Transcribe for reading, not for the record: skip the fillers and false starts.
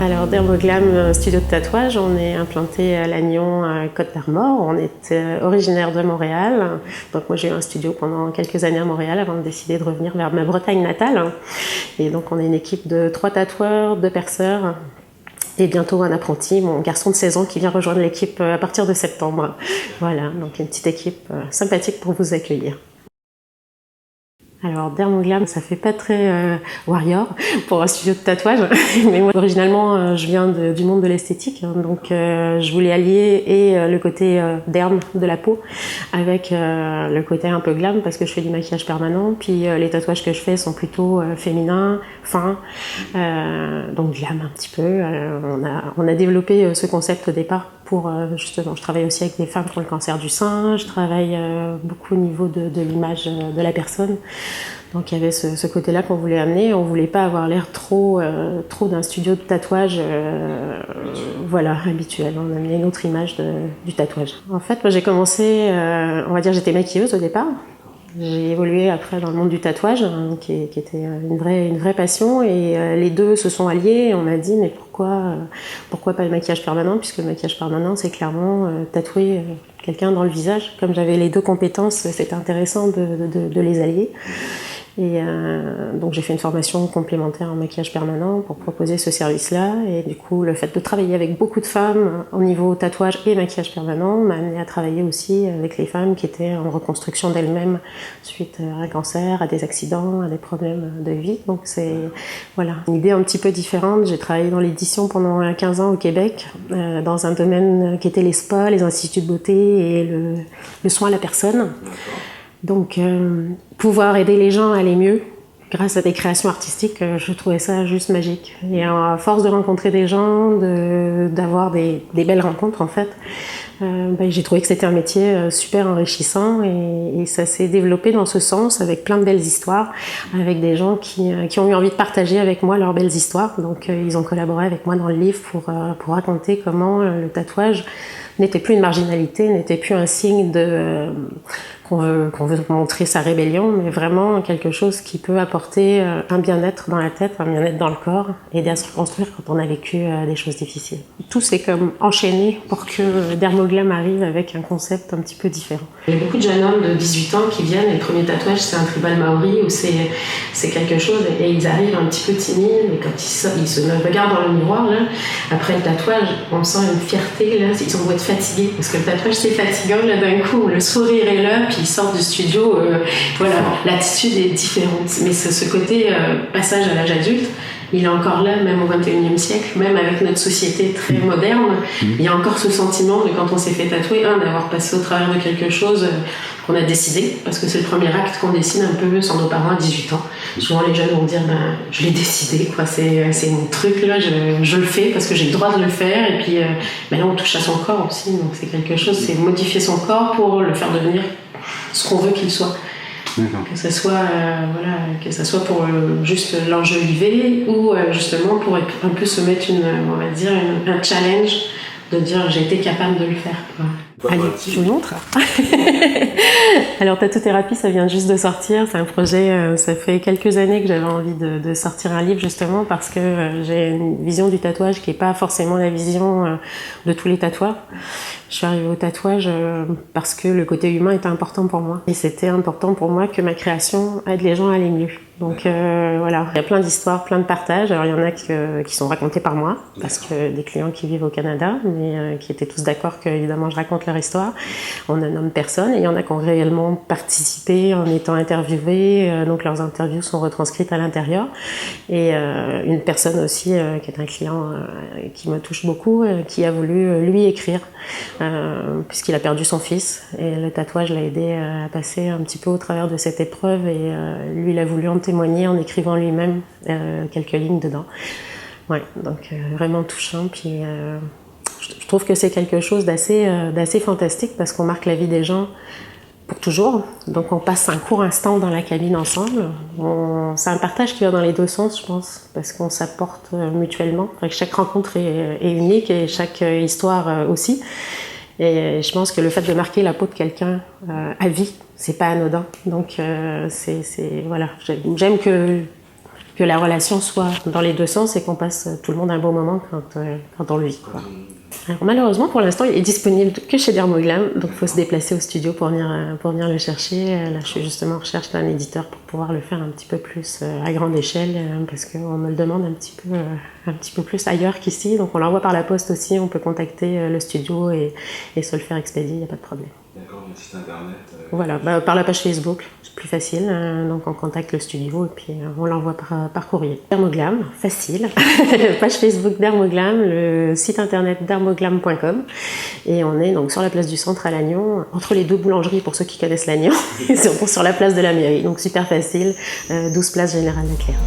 Alors Dermoglam studio de tatouage, on est implanté à Lannion, Côte d'Armor. On est originaire de Montréal. Donc moi j'ai eu un studio pendant quelques années à Montréal avant de décider de revenir vers ma Bretagne natale. Et donc on est une équipe de 3 tatoueurs, 2 perceurs et bientôt un apprenti, mon garçon de 16 ans qui vient rejoindre l'équipe à partir de septembre. Voilà, donc une petite équipe sympathique pour vous accueillir. Alors Dermoglam, ça fait pas très warrior pour un studio de tatouage, mais moi originalement je viens du monde de l'esthétique, hein, donc je voulais allier le côté derme de la peau avec le côté un peu glam parce que je fais du maquillage permanent, puis les tatouages que je fais sont plutôt féminins, fins, donc glam un petit peu. On a développé ce concept au départ pour justement, je travaille aussi avec des femmes qui ont le cancer du sein, je travaille beaucoup au niveau de l'image de la personne. Donc il y avait ce côté-là qu'on voulait amener. On voulait pas avoir l'air trop d'un studio de tatouage voilà, habituel. On a amené une autre image du tatouage. En fait, moi j'ai commencé, on va dire j'étais maquilleuse au départ. J'ai évolué après dans le monde du tatouage, hein, qui était une vraie passion, et les deux se sont alliés. Et on m'a dit mais pourquoi pas le maquillage permanent, puisque le maquillage permanent c'est clairement tatouer quelqu'un dans le visage. Comme j'avais les deux compétences, c'était intéressant de les allier. Et donc j'ai fait une formation complémentaire en maquillage permanent pour proposer ce service-là, et du coup le fait de travailler avec beaucoup de femmes au niveau tatouage et maquillage permanent m'a amené à travailler aussi avec les femmes qui étaient en reconstruction d'elles-mêmes suite à un cancer, à des accidents, à des problèmes de vie. Donc c'est voilà, une idée un petit peu différente. J'ai travaillé dans l'édition pendant 15 ans au Québec, dans un domaine qui était les spas, les instituts de beauté et le soin à la personne. Donc, pouvoir aider les gens à aller mieux grâce à des créations artistiques, je trouvais ça juste magique. Et à force de rencontrer des gens, d'avoir des belles rencontres en fait, j'ai trouvé que c'était un métier super enrichissant, et ça s'est développé dans ce sens avec plein de belles histoires, avec des gens qui ont eu envie de partager avec moi leurs belles histoires. Donc, ils ont collaboré avec moi dans le livre pour raconter comment le tatouage n'était plus une marginalité, n'était plus un signe qu'on veut montrer sa rébellion, mais vraiment quelque chose qui peut apporter un bien-être dans la tête, un bien-être dans le corps, aider à se reconstruire quand on a vécu des choses difficiles. Tout s'est comme enchaîné pour que Dermoglam arrive avec un concept un petit peu différent. Il y a beaucoup de jeunes hommes de 18 ans qui viennent, et le premier tatouage c'est un tribal maori où c'est quelque chose, et ils arrivent un petit peu timides, et quand ils se regardent dans le miroir, là, après le tatouage, on sent une fierté, là, ils ont beau être fatigués, parce que le tatouage c'est fatigant, là d'un coup le sourire est là, puis ils sortent du studio, voilà, l'attitude est différente. Mais ce côté passage à l'âge adulte, il est encore là, même au XXIe siècle, même avec notre société très moderne. Il y a encore ce sentiment de quand on s'est fait tatouer, d'avoir passé au travers de quelque chose qu'on a décidé, parce que c'est le premier acte qu'on décide un peu sans nos parents à 18 ans. Souvent les jeunes vont dire, je l'ai décidé, quoi, c'est mon truc là, je le fais parce que j'ai le droit de le faire, et puis là on touche à son corps aussi, donc c'est quelque chose, c'est modifier son corps pour le faire devenir ce qu'on veut qu'il soit. Que ça soit pour juste l'enjoliver, ou justement pour un peu se mettre un challenge de dire j'ai été capable de le faire. Allez, je vous montre. Alors Tatouthérapie, ça vient juste de sortir. C'est un projet, ça fait quelques années que j'avais envie de sortir un livre, justement parce que j'ai une vision du tatouage qui n'est pas forcément la vision de tous les tatoueurs. Je suis arrivée au tatouage parce que le côté humain était important pour moi. Et c'était important pour moi que ma création aide les gens à aller mieux. Donc voilà, il y a plein d'histoires, plein de partages. Alors il y en a qui sont racontés par moi, parce que des clients qui vivent au Canada, mais qui étaient tous d'accord que évidemment je raconte leur histoire. On ne nomme personne, et il y en a qui ont réellement participé en étant interviewés, donc leurs interviews sont retranscrites à l'intérieur. Et une personne aussi qui est un client qui me touche beaucoup, qui a voulu lui écrire, puisqu'il a perdu son fils, et le tatouage l'a aidé à passer un petit peu au travers de cette épreuve, et lui il a voulu en témoigner en écrivant lui-même quelques lignes dedans. Ouais, donc vraiment touchant. Puis je trouve que c'est quelque chose d'assez fantastique, parce qu'on marque la vie des gens pour toujours. Donc on passe un court instant dans la cabine ensemble. C'est un partage qui va dans les deux sens, je pense, parce qu'on s'apporte mutuellement. Enfin, chaque rencontre est unique, et chaque histoire aussi. Et je pense que le fait de marquer la peau de quelqu'un à vie, c'est pas anodin. Donc voilà, j'aime que que la relation soit dans les deux sens et qu'on passe tout le monde un bon moment quand on le vit, quoi. Alors, malheureusement, pour l'instant, il est disponible que chez Dermoglam, donc il faut se déplacer au studio pour venir le chercher. Là, je suis justement en recherche d'un éditeur pour pouvoir le faire un petit peu plus à grande échelle, parce qu'on me le demande un petit peu plus ailleurs qu'ici. Donc on l'envoie par la poste aussi, on peut contacter le studio et se le faire expédier, il n'y a pas de problème. D'accord, le site internet Voilà, par la page Facebook, c'est plus facile. Donc on contacte le studio et puis on l'envoie par courrier. Dermoglam, facile. Page Facebook Dermoglam, le site internet dermoglam.com. Et on est donc sur la place du Centre à Lannion, entre les deux boulangeries pour ceux qui connaissent Lannion, et sur la place de la mairie. Donc super facile, 12 place Général Leclerc.